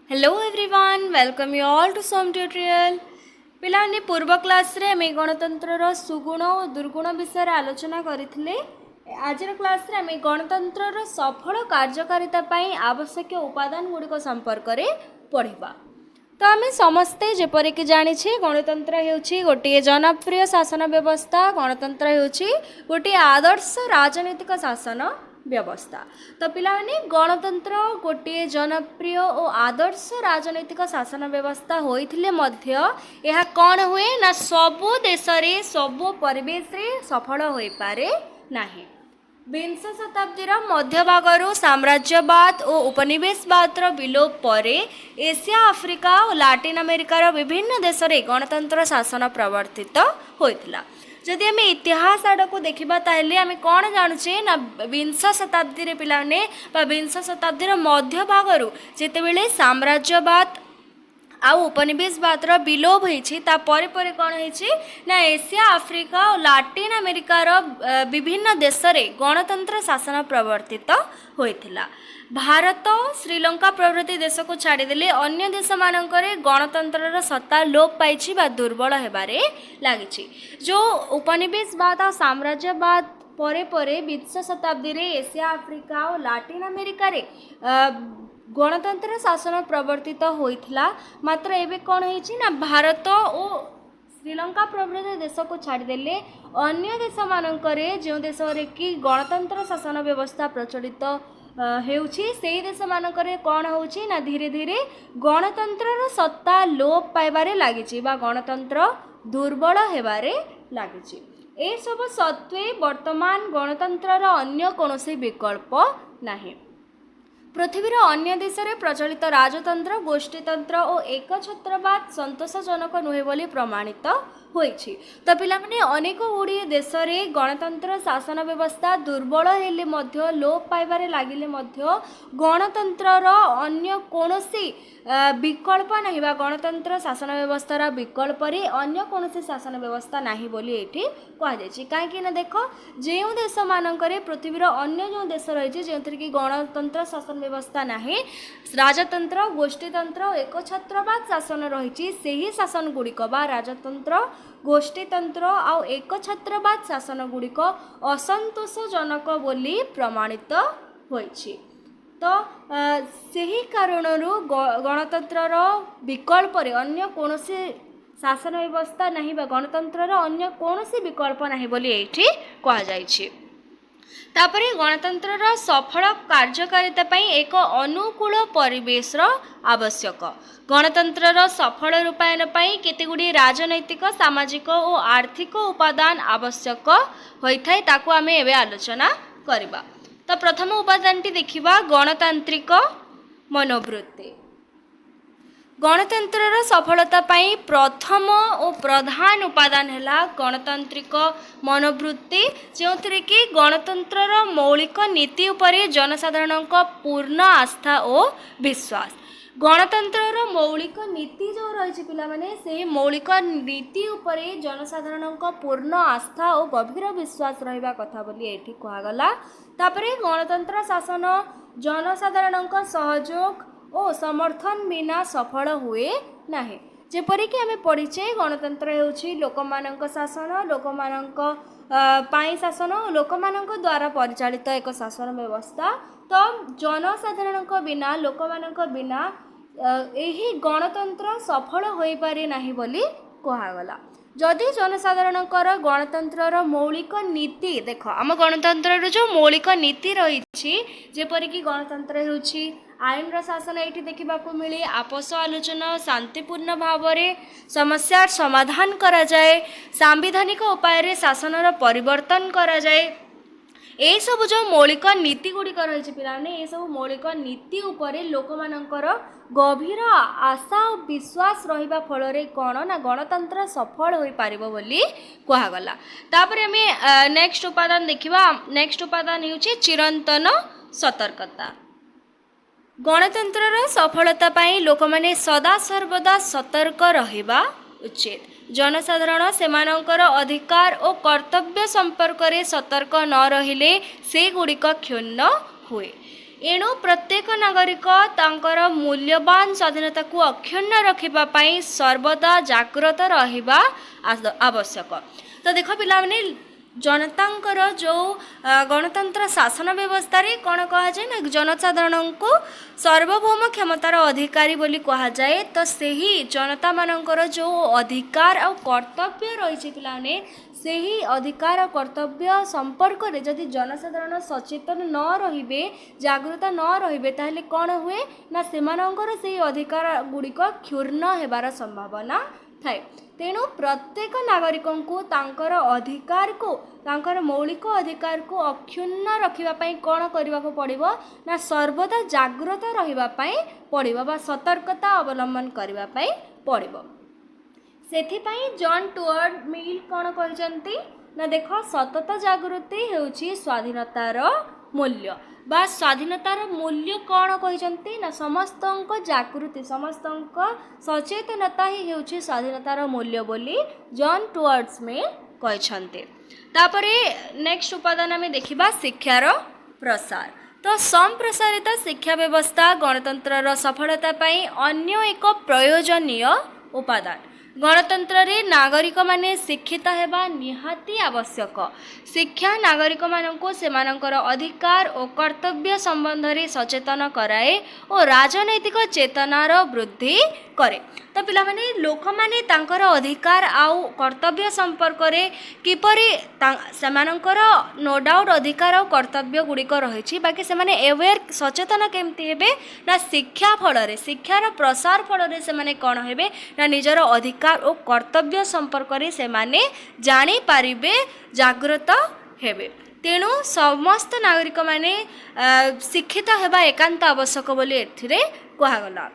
Hello everyone welcome you all to Som tutorial पिलाने पूर्व class रे हमें गणतंत्र सुगुण और दुर्गुण विषय आलोचना करथिले। आज क्लास रे हमें गणतंत्र सफल कार्यकारिता पाई आवश्यक उपादान गुड़िक संपर्क में पढ़ा। तो आम समस्ते जपरिक जानी गणतंत्र होची गोटे जनप्रिय शासन व्यवस्था। गणतंत्र होची गोटे आदर्श राजनीतिक शासन व्यवस्था। तो पिलाने गणतंत्र गोटे जनप्रिय और आदर्श राजनीतिक शासन व्यवस्था होइथिले मध्य यह कौन हुए ना सबु देश रे सबु परिवेश रे सफल होई पारे नाही। विंश शताब्दीर मध्यभागरू साम्राज्यवाद और उपनिवेशवाद विलोप पर एशिया आफ्रिका और लाटिन अमेरिकार विभिन्न देश में गणतंत्र शासन प्रवर्तित होता। जदि आम इतिहास आड़ को देखा ताहले आम कौन जानुचे ना विंश शताब्दी पिलाने विंश शताब्दीर मध्यभागरू जितेबले साम्राज्यवाद आउ उपनिवेशवाद विलोप होती कौन ना एशिया आफ्रिका और लाटिन अमेरिकार विभिन्न देश में गणतंत्र शासन प्रवर्तित होता। भारत श्रीलंका प्रभृति देश को छाड़देले अन्य देश मानकरे गणतंत्र सत्ता लोप पाई दुर्बल होबारे लगी। जो उपनिवेशवाद और साम्राज्यवाद परे परे विंश शताब्दी रे एशिया आफ्रिका और लाटिन अमेरिका रे गणतंत्र शासन प्रवर्तित होइथिला। मात्र एबे कौन होइछि ना भारत और श्रीलंका प्रभृति देश को छाड़देले अन्य देश मानकरे जो देश रे कि गणतंत्र शासन व्यवस्था प्रचलित हेउछि सेही देश मानकरे कौन होउछि ना धीरे धीरे गणतंत्र सत्ता लोप पाइबारे लागिछि बा गणतंत्र दुर्बल हेबारे लागिछि। ए सब सत्वे वर्तमान गणतंत्र अन्य कोनोसी विकल्प नाही। पृथ्वीर अन्य देश में प्रचलित राजतंत्र गोष्ठीतंत्र और एकछत्रवाद संतोषजनक नुहे बोली प्रमाणित होइछि। तो पिला माने अनेक गुड़िए देश में गणतंत्र शासन व्यवस्था दुर्बल हेले मध्य लोप पाइबारे लागिले मध्य गणतंत्रर अन्य कोनोसी विकल्प नहीं बा गणतंत्र शासन व्यवस्थार विकल्प रे अन्य कोनोसी शासन व्यवस्था नहीं बोली एठी कहा जायछि। काहेकि ना देखो जो देश मानकरे पृथ्वीर अन्य जो देश रही जो कि गणतंत्र शासन व्यवस्था नहीं राजतंत्र गोष्ठीतंत्र एकछत्रवाद शासन रही से शासन गुड़िक बा राजतंत्र गोष्ठीतंत्र आ एकछत्रवाद शासन गुड़िक असंतोषजनक बोली प्रमाणित होइछि। तो सही कारणरू गणतंत्रर विकल्प रे अन्य कोनोसी शासन व्यवस्था नहीं बा गणतंत्रर अन्य कोनोसी विकल्प नहीं बोली एठी कहा जायछि। तापरे गणतंत्रर सफल कार्यकारिता पई एक अनुकूल परिवेश आवश्यक। गणतंत्रर सफल रूपायन पई केतेगुडी राजनैतिक सामाजिक और आर्थिक उपादान आवश्यक होइथाय ताकू आमे एबे आलोचना करबा। तो प्रथम उपादानटी देखिबा गणतांत्रिक मनोवृत्ति। गणतंत्रर सफलता पाई प्रथम और प्रधान उपादान है गणतांत्रिक मनोवृत्ति जो कि गणतंत्रर मौलिक नीति उपरे जनसाधारण पूर्ण आस्था और विश्वास। गणतंत्रर मौलिक नीति जो रही पिलामाने से मौलिक नीति उपरे जनसाधारण पूर्ण आस्था और गभीर विश्वास रहिबा कथा बोली एठी कहगला। तापरे गणतंत्र शासन जनसाधारण सहयोग और समर्थन बिना सफल हुए नाही। जेपरिक आम पढ़ीचे गणतंत्र होछि लोकमानंक शासन लोकमानंक पाई शासन लोकमानंक द्वारा परिचालित एक शासन व्यवस्था। तो जनसाधारण बिना लोकमानंक बिना यही गणतंत्र सफल होई पारे नाही बोली कहागला। जदि जनसाधारण गणतंत्रर मौलिक नीति देख आम गणतंत्र जो मौलिक नीति रही जेपरिक गणतंत्र होछि आईन शासन ये देखा मिले आपस आलोचना शांतिपूर्ण भाव में समस्या समाधान करा जाए सांविधानिक उपाय शासन परिवर्तन करा जाए ये सब जो मौलिक नीति गुड़िक रही पिलाने ये सब मौलिक नीति उपरे लोक मानकर गभीर आशा और विश्वास रहिबा फल कौन ना गणतंत्र सफल हो पार बोली कहगला। तापर आम नेक्स्ट उपादान देखा। नेक्स्ट उपादान होछि चिरंतन सतर्कता। गणतंत्रर सफलता पाई लोक माने सदा सर्वदा सतर्क रहिबा उचित। जनसाधारण सेमानंकर अधिकार और कर्तव्य संपर्क रे सतर्क न रहिले से गुड़िक क्षुण्ण हुए। एणु प्रत्येक नागरिक तांकर मूल्यवान स्वाधीनता को अक्षुण्ण रखिबापी सर्वदा जागृत रहिबा आवश्यक। तो देख पिलाने जनतांकर जो गणतंत्र शासन व्यवस्था रे कौन कहा जाए ना जनसाधारण को सार्वभौम क्षमतार अधिकारी बोली कहा जाए। तो सही जनता मानकर जो अधिकार और कर्तव्य रही पिलाने से ही अधिकार और कर्तव्य संपर्क में जदि जनसाधारण सचेतन न रहिबे जागृत न रहिबे ताहले कौन हुए ना सेमानंकर से अधिकार गुड़िक क्षुण्ण हेबार संभावना थाए। तेणु प्रत्येक नागरिक को तांकर अधिकार को तांकर मौलिक अधिकार को अक्षुण्ण रखिबापई कौन करने को पड़िबो ना सर्वदा जागृत रहिबापई पड़िबो बा सतर्कता अवलंबन करने पड़िबो। सेथिपई जॉन स्टुअर्ट मिल कौन कहते ना देख सतत जागृति हेउची स्वाधीनतार मूल्य बा स्वाधीनतार मूल्य कौन कहते ना समस्त जागृति समस्त सचेतनता ही हेउची स्वाधीनतार मूल्य बोली जॉन स्टुअर्ट मिल कहते। तापरे नेक्स्ट उपादान आम देखा शिक्षार प्रसार। तो संप्रसारित शिक्षा व्यवस्था गणतंत्र सफलता अन्य एक प्रयोजनीय उपादान। गणतंत्र रे नागरिक माने शिक्षित हेबा निहाती आवश्यक। शिक्षा नागरिक मानको सेमानकर अधिकार और कर्तव्य संबंध रे सचेतन कराए और राजनैतिक चेतनार वृद्धि करे। तो पिला माने लोक माने तांकर अधिकार आउ कर्तव्य संपर्क रे किपरि सेमानकर नो डाउट अधिकार और कर्तव्य गुड़िक रही बाकी से माने अवेयर सचेतन केमती हेबे ना शिक्षा फल रे शिक्षार प्रसार फल रे से माने कौन हेबे ना निजर अधिकार और कर्तव्य संपर्क रे से माने जानी पारिबे जागृत हेबे। तेणु समस्त नागरिक माने शिक्षित हेबा एकांत आवश्यक बोली एथिरे कहागला।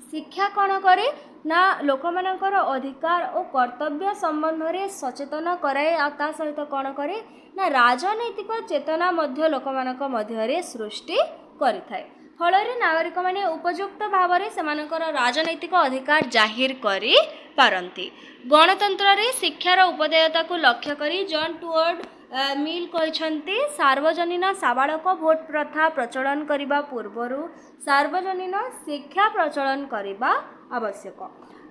शिक्षा कौन करे ना लोक मानकर अधिकार और कर्तव्य संबंध रे सचेतन कराए आ ता सहित कौन करे ना राजनैतिक चेतना मध्य लोक मानक मध्य रे सृष्टि करिथाए। फल नागरिक माने उपयुक्त भाव में सेमानकर राजनैतिक अधिकार जाहिर करि पारंती। गणतंत्र रे शिक्षार उपदेयता को लक्ष्य करी जॉन स्टुअर्ट मिल कहते सार्वजनीन साबालक भोट प्रथा प्रचलन करने पूर्वर सार्वजनीन शिक्षा प्रचलन करने आवश्यक।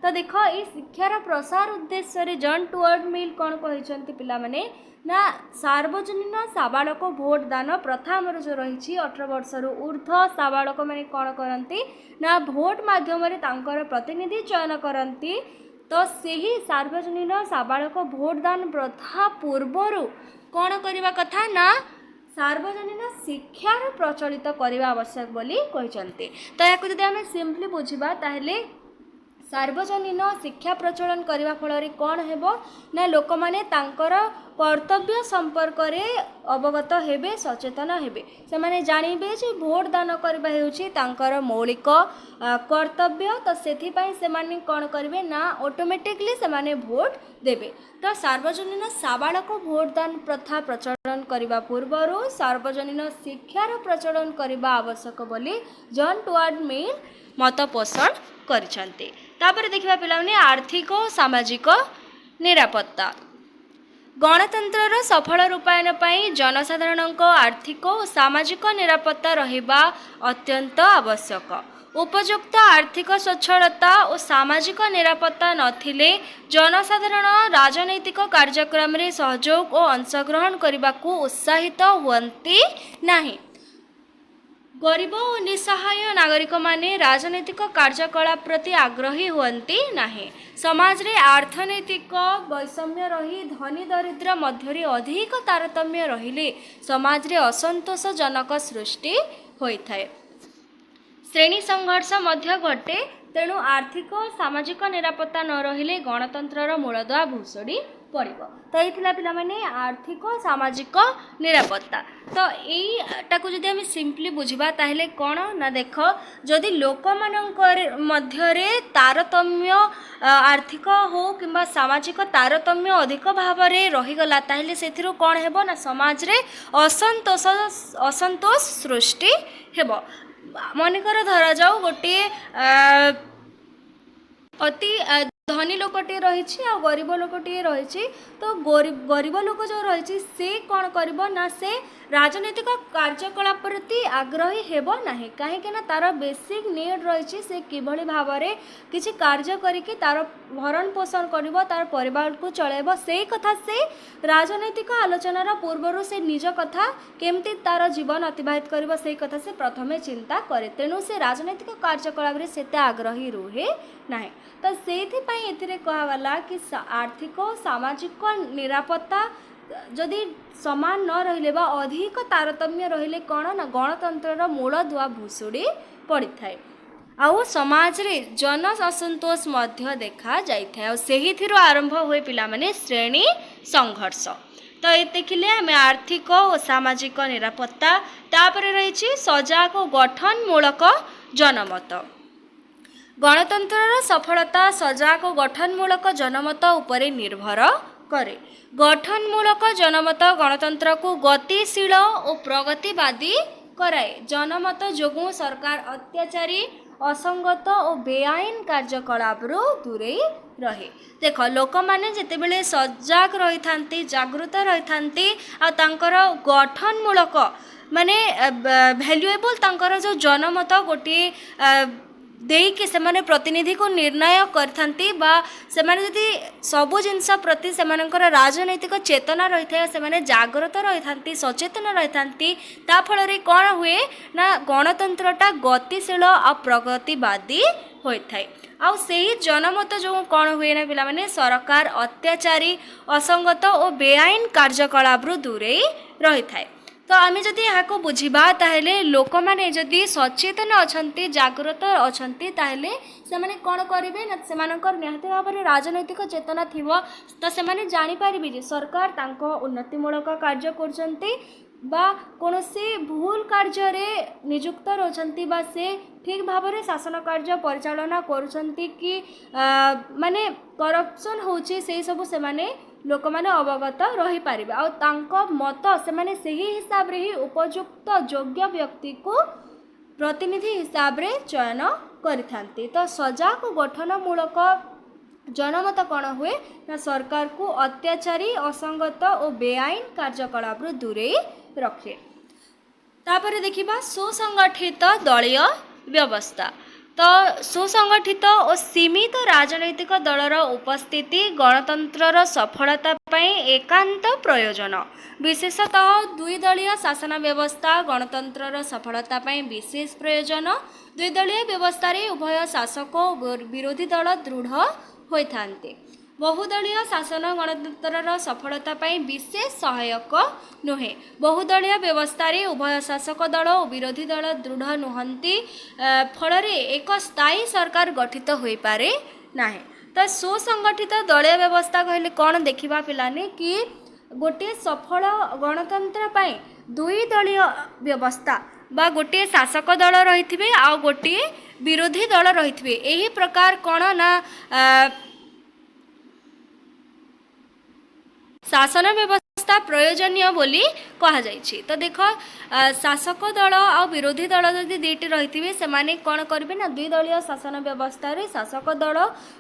तो देख ये शिक्षार प्रसार उद्देश्य जॉन स्टुअर्ट मिल कौन कहते पिला माने ना सार्वजनीन साबालक भोट दान प्रथा आमर जो रही 18 वर्ष ऊर्ध्व साबालक मैंने कौन करती ना भोट मध्यम प्रतिनिधि चयन करती। तो सही सार्वजनीन साबालक भोट दान प्रथा पूर्वर कौन करने कथा ना सार्वजनीन शिक्षा प्रचलित करने आवश्यक बोली कहते। तो या जब आम सिंपली बुझा ताहले सार्वजनीन शिक्षा प्रचलन करने फल कौन हेबो ना लोक माने तांकर कर्तव्य संपर्क रे अवगत हेबे सचेतन हेबे से माने जानिबे जे भोट दान करबा हेउची तांकर मौलिक कर्तव्य। तो सेथि पई से माने कोन करबे ना ऑटोमेटिकली से माने भोट देबे। तो सार्वजनीन साबालक भोट दान प्रथा प्रचलन करबा पूर्वरु सार्वजनीन शिक्षार प्रचलन करबा आवश्यक बोली जॉन स्टुअर्ट मिल मत पोषण करिसंते। तापर देखिबा पिलाने आर्थिक और सामाजिक निरापत्ता। गणतंत्र सफल रूपायन पाई जनसाधारण आर्थिक और सामाजिक निरापत्ता रहिबा अत्यंत आवश्यक। उपयुक्त आर्थिक स्वच्छलता और सामाजिक निरापत्ता नथिले जनसाधारण राजनैतिक कार्यक्रम रे सहयोग और अंशग्रहण करने को उत्साहित हुअन्ति नाही। गरीब और निसहाय नागरिक माने राजनैतिक कार्यकलाप प्रति आग्रही हुअन्ति नाही। समाज रे अर्थनैतिक वैषम्य रही धनी दरिद्र मध्य अधिक तारतम्य रहिले समाज रे असंतोषजनक सृष्टि होइथाए। श्रेणी संघर्ष मध्य घटे। तेणु आर्थिक और सामाजिक निरापत्ता न रहिले गणतंत्र मूलदुआ भुसुड़ी पड़िबो। तो ये पिला माने आर्थिक और सामाजिक निरापत्ता। तो यहीटा को जदि आम सिंपली बुझा ताहले कौन ना देख जदि लोक मानकर मध्यरे तारतम्य आर्थिक हो कि सामाजिक तारतम्य अधिक भाव में रहीगला ताहले सेथिरु कौन हेबो ना समाज रे असंतोष सृष्टि हेबो। मनेकर धरा जाऊ गोटे अति धनी लोकटे रही आ गरीब लोकटे रही। तो गरीब लोक जो रही से कौन कर ना से राजनैतिक कार्यकलाप प्रति आग्रही हेब नाही कहीं ना तार बेसिक नीड रही से किभली भाव में किसी कार्य करिकी तार भरण पोषण करिवो तार परिवार को चलेबो से कथा से राजनैतिक आलोचनार पूर्वर से निज कथा केमती तार जीवन अतिबाहित करिवो से कथा से प्रथमे चिंता करे तेणु से राजनैतिक कार्यकलाप रे सेते आग्रही रुहे नाही तो सेथिपाई एथिरे कहवाला कि आर्थिक सामाजिक निरापत्ता जदि समान न रहिले बा अधिक तारतम्य रहिले कौन ना गणतंत्र मूल दुआ भुसुड़ी पड़ी थाए आउ समाज रे जन असंतोष मध्य देखा जाइथाय सेही थिरो आरंभ होए पिला माने श्रेणी संघर्ष तो ये देखिले आम आर्थिक और सामाजिक निरापत्ता तापर रही सजाग और गठनमूलक जनमत गणतंत्र सफलता सजाग और गठनमूलक जनमत उपरे निर्भर करे गठनमूलक जनमत गणतंत्र को गतिशील और प्रगतिवादी कराए जनमत जोगु सरकार अत्याचारी असंगत और बेआईन कार्यकलाप दूरे रहे देख लोक मैंने जिते बड़े सजाग रही था जागृत रही था गठनमूलक माने भैल्युएबल तांकर जो जनमत गोटे देकी से माने प्रतिनिधि को निर्णय करथांती बा से माने यदि सबु जिनस प्रति से मानकर राजनैतिक चेतना रही था से माने जागृत रही था सचेतन रही था फल कौन हुए ना गणतंत्रटा गतिशील और प्रगतिवादी होता है आउ सही जनमत जो कौन हुए ना पिला माने सरकार अत्याचारी असंगत और बेआईन कार्यकलाप दूरे रही था तो आम जदि यहाँ बुझा ताहले लोक मैंने जदि सचेतन अच्छा जागृत अच्छा ताहले से माने कौन करेंगे ना से निहत भाव में राजनैतिक चेतना थी तो से जानीपारे जे सरकार तांको उन्नतिमूलक कार्य करछन्ति बा कौन से भूल कार्य नियुक्त रोचंती बा से ठीक भाव में शासन कार्य परिचालना करुछन्ति कि माने करप्शन होची से सब से माने लोक मैंने अवगत रही पारे आ मत से सही हिसाब रे ही उपयुक्त योग्य व्यक्ति को प्रतिनिधि हिसाब रे चयन करिथांती तो सजाग गठनमूलक जनमत कौन हुए ना सरकार को अत्याचारी असंगत और बेआईन कार्यकलाप दूरे रखे तापर देखिबा सुसंगठित दलीय व्यवस्था तो सुसंगठित और सीमित राजनैतिक दलर उपस्थिति गणतंत्र सफलता पाई एकांत प्रयोजन विशेषतः द्विदलीय शासन व्यवस्था गणतंत्र सफलता पाई विशेष प्रयोजन द्विदलीय व्यवस्था रे उभय शासक और विरोधी दल दृढ़ होइथान्ते बहुदलीय शासन गणतंत्र सफलता पाई विशेष सहायक नुहे बहुदलीय व्यवस्था रे उभय शासक दल और विरोधी दल दृढ़ नुहंती फल एक स्थायी सरकार गठित हो पारे नाही तो सुसंगठित दलीय व्यवस्था कहले कौन देखा पिलाने कि गोटे सफल गणतंत्र पाई दुई दलीय व्यवस्था बा गोटे शासक दल रही आ गोटे विरोधी दल रही यही प्रकार कौन ना शासन व्यवस्था प्रयोजनीय बोली कहा जाइछि तो देख शासक दल और विरोधी दल जदि दुईटी रही से माने कौन करेंगे ना द्विदलीय शासन व्यवस्था रे शासक दल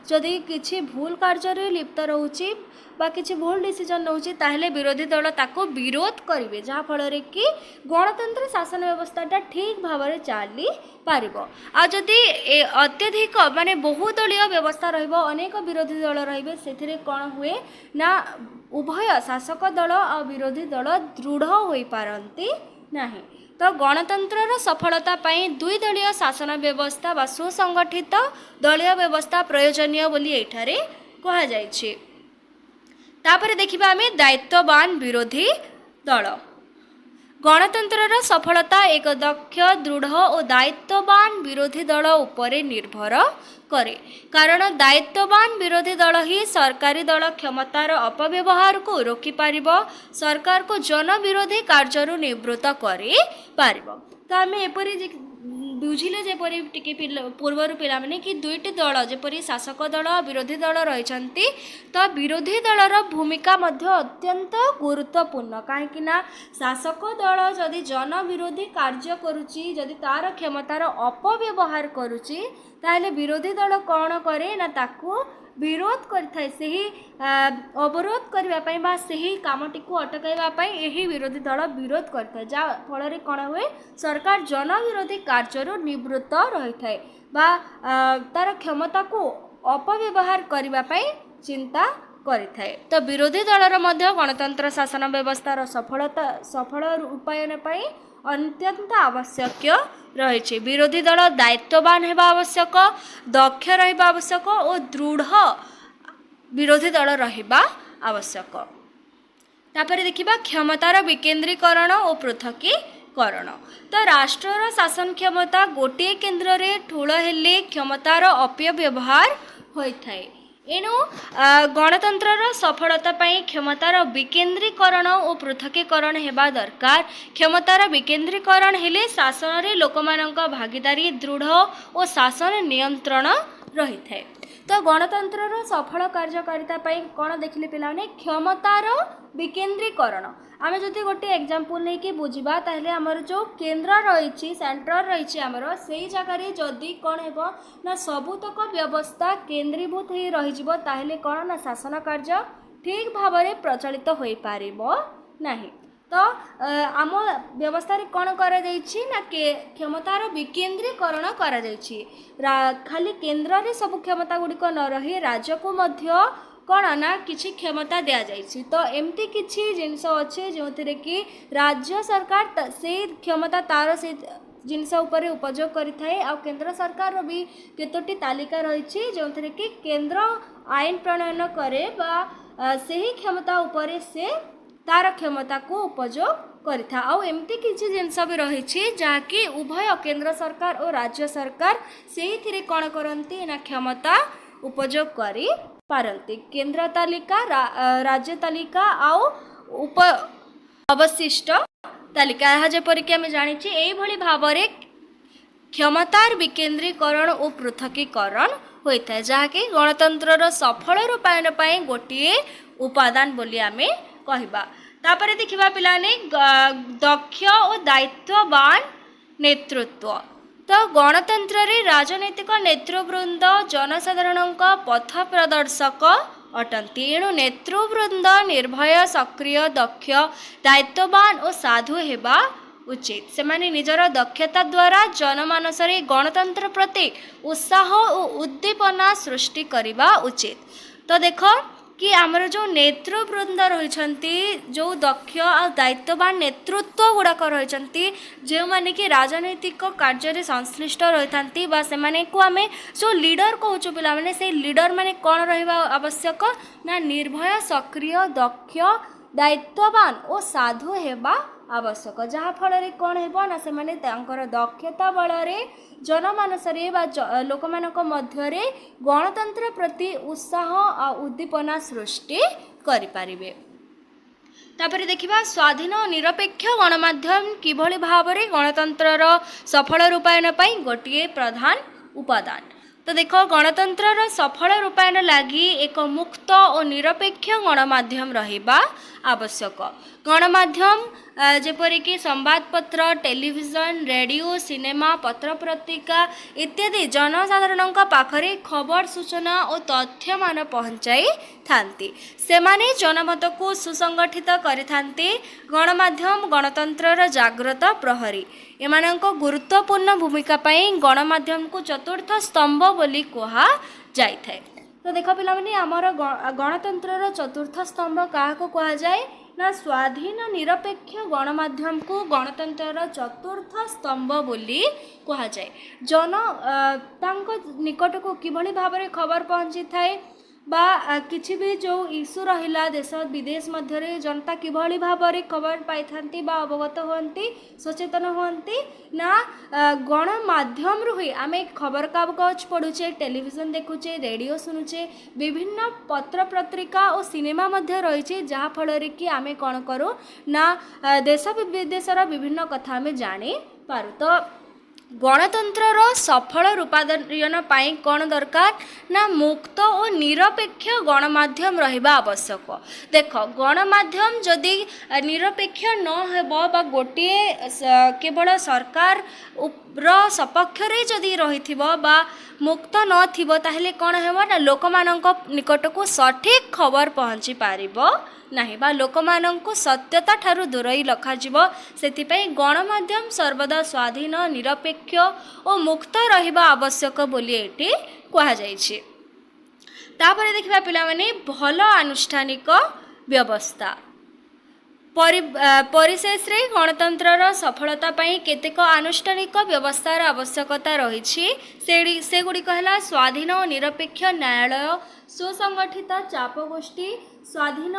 जदि किछि भूल कार्य लिप्त रोचे बा किछि भूल डिसीजन नौछि ताहले विरोधी दल ताको विरोध करिवे जहाँ फल कि गणतंत्र शासन व्यवस्थाटा ठीक भाव में चली पारिबो आ जदि अत्यधिक माने बहुदलीय व्यवस्था रहिबो अनेक विरोधी दल रहिबे सेथिरे कौन हुए ना उभय शासक दल और विरोधी दल दृढ़ हो पारती नाही तो गणतंत्र सफलता पाई द्विदलीय शासन व्यवस्था व सुसंगठित दलीय व्यवस्था प्रयोजनीय बोली एठारे कहा जाइछि तापर देखिबा आमे दायित्ववान विरोधी दल गणतंत्र सफलता एक दक्ष दृढ़ और दायित्ववान विरोधी दल उपरे निर्भर करे कारण दायित्ववान विरोधी दल ही सरकारी दल क्षमतार अपव्यवहार को रोकी पारिबो सरकार को जन विरोधी कार्य निवृत्त करि पारिबो तो आम एपरी बुझिले जेपरी टिके पूर्वर पिला माने कि दुईटी दल जेपरी शासक दल विरोधी दल रही तो विरोधी दलर भूमिका मध्य अत्यंत गुरुत्वपूर्ण कहीं शासक दल जदि जन विरोधी कार्य करुच्ची जदि तार क्षमतार अपव्यवहार करुच्ची ताहले विरोधी दल कौन करे ना ताकू विरोध करिथाय सेही अवरोध करबा पई बा सेही कामटी को अटकाइबा पई एही विरोधी दल विरोध करिथाय जा फल कौन हुए सरकार जनविरोधी कार्य निवृत्त रही थाए बा तार क्षमता को अपव्यवहार करबा पई चिंता करिथाए। तो विरोधी दलर मध्य गणतंत्र शासन व्यवस्थार सफल रूपायन पई अत्यंत आवश्यक रही। विरोधी दल दायित्ववान होगा आवश्यक, दक्ष रहा आवश्यक और दृढ़ विरोधी दल रहा आवश्यक। तापर देखिबा क्षमतार विकेंद्रीकरण और पृथकीकरण। तो राष्ट्रर शासन क्षमता गोटे केन्द्र रे ठूल हेले क्षमतार अपव्यवहार होता है। एणु गणतंत्र सफलता पाई क्षमतार विकेंद्रीकरण और पृथकीकरण हेबा दरकार। क्षमतार विकेंद्रीकरण हेले शासन रे लोकमानक भागीदारी दृढ़ और शासन नियंत्रण रही थाए। तो गणतंत्र सफल कार्यकारिता पाई कौन देखिले पिलाने क्षमतार विकेंद्रीकरण। आम जदि गोटे एग्जांपल नहीं कि बुझा ताहले आमर जो केन्द्र रही सेंटर रही आमर से जगार जदि कौन हो ना सबुतक व्यवस्था केन्द्रीभूत हो रही ताहले कौन ना शासन कार्य ठीक भाव में प्रचलित हो पार नहीं। तो आम व्यवस्था कौन कर क्षमतार विकेंद्रीकरण कर खाली केन्द्र में सब क्षमता गुड़िक न रही राज्य को मध्य कौन ना किसी क्षमता दि जाइए। तो एमती किसी जिनस अच्छे जो थे कि राज्य सरकार से क्षमता तार से जिनस उपर उपयोग करें आ केन्द्र सरकार भी केतोटी तालिका रही जो थे कि केन्द्र आईन प्रणयन करे बा सही क्षमता उपर से तार क्षमता को उपयोग करिथा। आ एमती किसी जिनस भी रही जहाँकि उभय केन्द्र सरकार और राज्य सरकार से कौन करती ना क्षमता उपयोग करी पारंती। केन्द्र तालिका राज्य तालिका आउ उप अवशिष्ट तालिका यह जपरिक आम जानी यही भाव में क्षमतार विकेंद्रीकरण और पृथकीकरण होता है जहाँकि गणतंत्र सफल रूपायन पाई गोटे उपादान बोली आमे कहबा। तापर देखिबा पिलाने दक्ष और दायित्ववान नेतृत्व। तो गणतंत्र रे राजनैतिक नेतृवृंद जनसाधारण पथ प्रदर्शक अटंती। एणु नेतृवृंद निर्भय सक्रिय दक्ष दायित्ववान और साधु हेबा उचित। सेमाने निजर दक्षता द्वारा जनमानस रे गणतंत्र प्रति उत्साह और उद्दीपना सृष्टि करिबा उचित। तो देखो कि आमर जो नेतृवृंद रही जो दक्ष और दायित्ववान नेतृत्व गुड़ाक रही जो मैंने कि राजनैतिक कार्य संश्लिष्ट रही को आम जो लीडर कहूँ पिला माने से लीडर माने कौन रहा आवश्यक ना निर्भय सक्रिय दक्ष दायित्ववान और साधु हेबा आवश्यक। जहाँ फल कौन हो ना से दक्षता बल जनमानस लोक मध्य गणतंत्र प्रति उत्साह और उद्दीपना सृष्टि करें। तापर देखिबा स्वाधीन और निरपेक्ष गणमाध्यम किभली भाव में गणतंत्र सफल रूपायन पाई गोटे प्रधान उपादान। तो देखो गणतंत्र सफल रूपायन लगी एक मुक्त और निरपेक्ष गणमाध्यम रहिबा आवश्यक। गणमाध्यम जेपरिक संवादपत्र टेलीविजन रेडियो सिनेमा पत्र पत्रिका इत्यादि जनसाधारण पाखरे खबर सूचना और तथ्य मान पहुँचाई थांती। सेमाने जनमत को सुसंगठित करिथांती। गणमाध्यम गणतंत्र जाग्रत प्रहरी एमानंको गुरुत्वपूर्ण भूमिका पाई गणमाध्यम को चतुर्थ स्तंभ बोली कहा जाय थाए। तो देख पिला माने आमर गणतंत्र चतुर्थ स्तंभ क्या कहा जाए ना स्वाधीन निरपेक्ष गणमाध्यम को गणतंत्र चतुर्थ स्तंभ बोली कहा जाए। जन निकट को किभली भाव में खबर पहुँची थाए बा किछि भी जो इश्यू रहिला देश विदेश मध्य जनता किभली भाव में खबर पाई थांती बा अवगत होती सचेतन होती ना गणमाध्यम हुई आम खबर कागज पढ़ुचे टेलीविजन देखुचे रेडियो शुणुचे विभिन्न पत्र पत्रिका और सिनेमा मध्य रही जहाँ फल कि आम कौन करूँ ना देश विदेशर विभिन्न कथा आम जानी पारू। तो गणतंत्र सफल रूपायन पाई कौन दरकार ना मुक्त और निरपेक्ष गणमाध्यम रहिबा आवश्यक। देख गणमाध्यम जदि निरपेक्ष न हेबो बा गोटे केवल सरकार सपक्ष रे जदि रहिथिबो बा मुक्त नथिबो ताहेले कौन हेबो ना लोकमानंक निकटको सठिक खबर पहुँची पारिबो नहीं बा लोकमानंको सत्यता ठारू दूरई रखाजिबो सेतिपई गणमाध्यम सर्वदा स्वाधीन निरपेक्ष और मुक्त रहिबा आवश्यक बोली एटी कहा जायछि। तापर देखिबा पिला माने भल आनुष्ठानिक व्यवस्था परिशेष रे गणतंत्र सफलता पाई केतेक आनुष्ठानिक व्यवस्थार आवश्यकता रही से गुड़िक है स्वाधीन और निरपेक्ष न्यायालय सुसंगठित चाप गोष्ठी स्वाधीन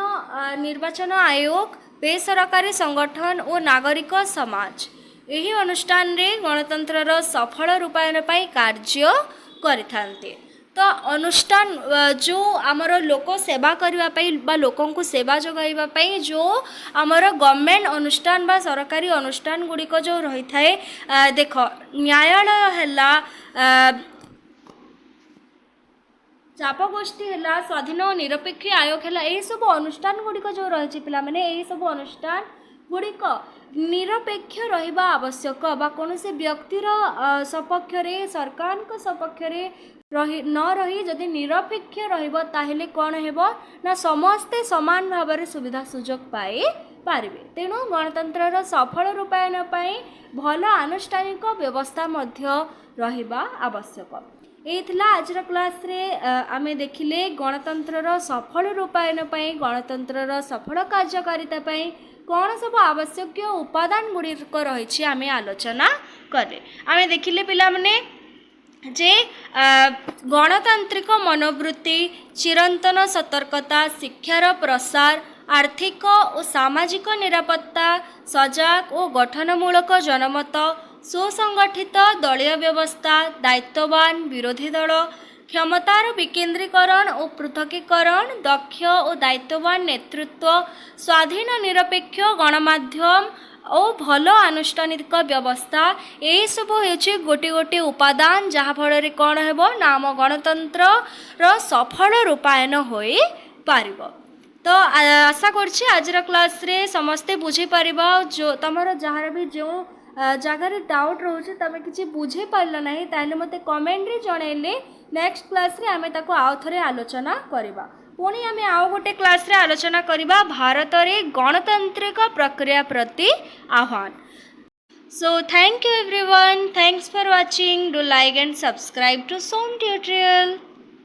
निर्वाचन आयोग बेसरकारी संगठन और नागरिक समाज यही अनुष्ठान रे गणतंत्र सफल रूपायन पाई कार्य करिथान्ते। तो अनुष्ठान जो आमर लोक सेवा करने लोकों को सेवा जोगाइबापी जो आमर गवर्नमेंट अनुष्ठान बा सरकारी अनुष्ठान गुड़िक जो रही थाए देख न्यायालय है चाप गोष्ठी है स्वाधीन और निरपेक्ष आयोग है यही सब अनुष्ठान गुड़िक जो रही पिला माने यही सब अनुष्ठान गुड़िक निरपेक्ष रहिबा आवश्यक बा कौन से व्यक्तिर सपक्ष सरकार सपक्ष रही न रही जदि निरपेक्ष रहिबो ताहेले कौन हेबो ना समस्ते समान भाव में सुविधा सुजोग पाई पारिबे। तेणु गणतंत्र सफल रूपायन पाई भल आनुष्ठानिक व्यवस्था मध्य रहिबा आवश्यक। एथिला आजर क्लास रे आमे देखिले गणतंत्र सफल रूपायन पाई गणतंत्र सफल कार्यकारिता पाई कौन सब आवश्यक उपादान गुड़िक रही आमे आलोचना करे। आमे देखिले पिला माने जे गणतांत्रिक मनोवृत्ति चिरंतन सतर्कता शिक्षार प्रसार आर्थिक और सामाजिक निरापत्ता सजाग और गठनमूलक जनमत सुसंगठित दलीय व्यवस्था दायित्ववान विरोधी दल क्षमतार विकेंद्रीकरण और पृथकीकरण दक्ष और दायित्ववान नेतृत्व स्वाधीन निरपेक्ष गणमाध्यम और भल आनुष्ठानिक व्यवस्था यही सब हो गोटे गोटे उपादान जहाँफल कौन हेबो ना आम गणतंत्र सफल रूपायन हो पारिब। तो आशा करछि आजर क्लास रे समस्ते बुझी पारिबा जो तमर जहाँ भी जो जगार डाउट रोचे तमें किसी बुझे पार ना ताले मते कमेंट रे जनइले नेक्स्ट क्लास रे आमे ताको आउ थरे आलोचना करिबा। पुणी आमे आउ गोटे क्लास रे आलोचना करिबा भारत रे गणतांत्रिक प्रक्रिया प्रति आह्वान। So thank you everyone, thanks for watching, do like and subscribe to Som tutorial.